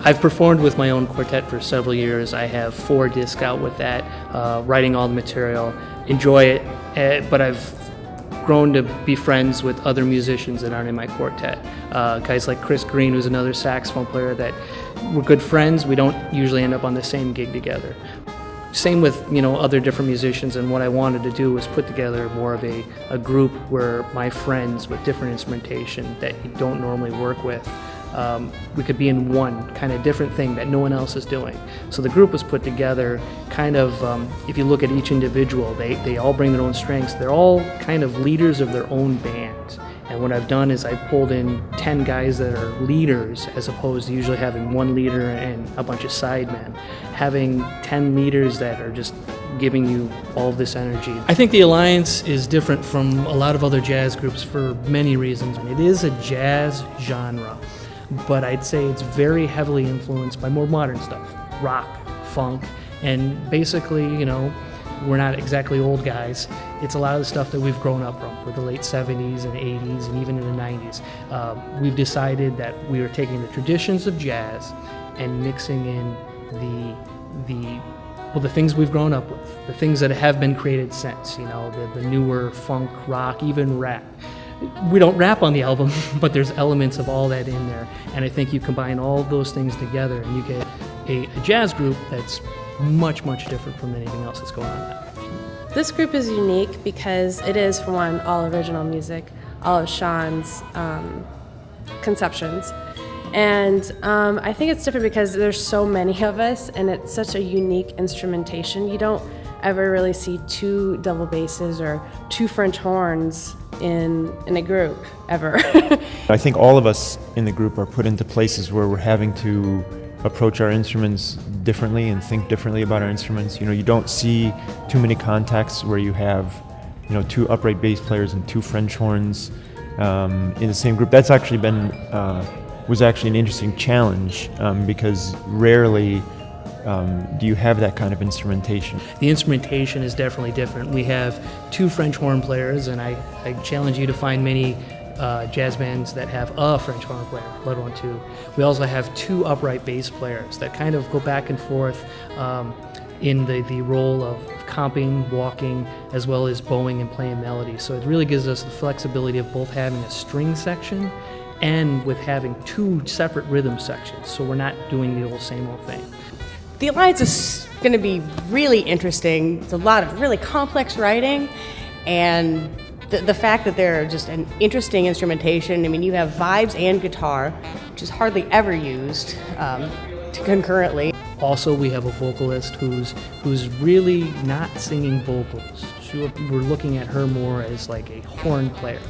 I've performed with my own quartet for several years. I have 4 discs out with that, writing all the material, enjoy it, but I've grown to be friends with other musicians that aren't in my quartet. Guys like Greene, who's another saxophone player that we're good friends. We don't usually end up on the same gig together. Same with other different musicians, and what I wanted to do was put together more of a group where my friends with different instrumentation that you don't normally work with, we could be in one kind of different thing that no one else is doing. So the group was put together kind of, if you look at each individual, they all bring their own strengths. They're all kind of leaders of their own bands. And what I've done is I pulled in 10 guys that are leaders, as opposed to usually having one leader and a bunch of sidemen. Having 10 leaders that are just giving you all of this energy. I think the Alliance is different from a lot of other jazz groups for many reasons. It is a jazz genre, but I'd say it's very heavily influenced by more modern stuff, rock, funk, and basically, we're not exactly old guys. It's a lot of the stuff that we've grown up from the late 70s and 80s and even in the 90s. We've decided that we are taking the traditions of jazz and mixing in the things we've grown up with, the things that have been created since, the newer funk, rock, even rap. We don't rap on the album, but there's elements of all that in there. And I think you combine all of those things together and you get a jazz group that's much, much different from anything else that's going on now. This group is unique because it is, for one, all original music, all of Shawn's conceptions. And I think it's different because there's so many of us and it's such a unique instrumentation. You don't ever really see 2 double basses or 2 French horns in a group, ever. I think all of us in the group are put into places where we're having to approach our instruments differently and think differently about our instruments. You don't see too many contexts where you have 2 upright bass players and 2 French horns in the same group. That's actually been was actually an interesting challenge because rarely do you have that kind of instrumentation. The instrumentation is definitely different. We have 2 French horn players, and I challenge you to find many jazz bands that have a French horn player, let alone 2. We also have 2 upright bass players that kind of go back and forth in the role of comping, walking, as well as bowing and playing melody. So it really gives us the flexibility of both having a string section and with having 2 separate rhythm sections, so we're not doing the same old thing. The Alliance is going to be really interesting. It's a lot of really complex writing, and the fact that they're just an interesting instrumentation. I mean, you have vibes and guitar, which is hardly ever used concurrently. Also, we have a vocalist who's really not singing vocals. We're looking at her more as like a horn player,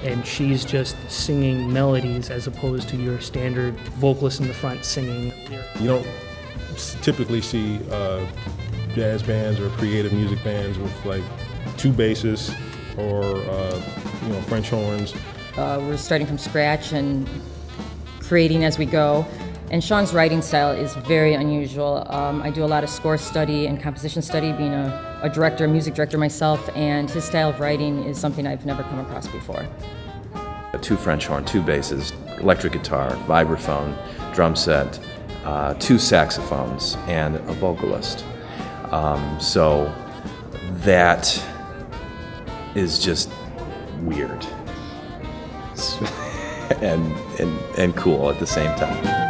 and she's just singing melodies as opposed to your standard vocalist in the front singing. You don't typically see jazz bands or creative music bands with like 2 basses or French horns. We're starting from scratch and creating as we go. And Shawn's writing style is very unusual. I do a lot of score study and composition study, being a director, music director myself, and his style of writing is something I've never come across before. 2 French horn, 2 basses, electric guitar, vibraphone, drum set, 2 saxophones, and a vocalist. So that is just weird and cool at the same time.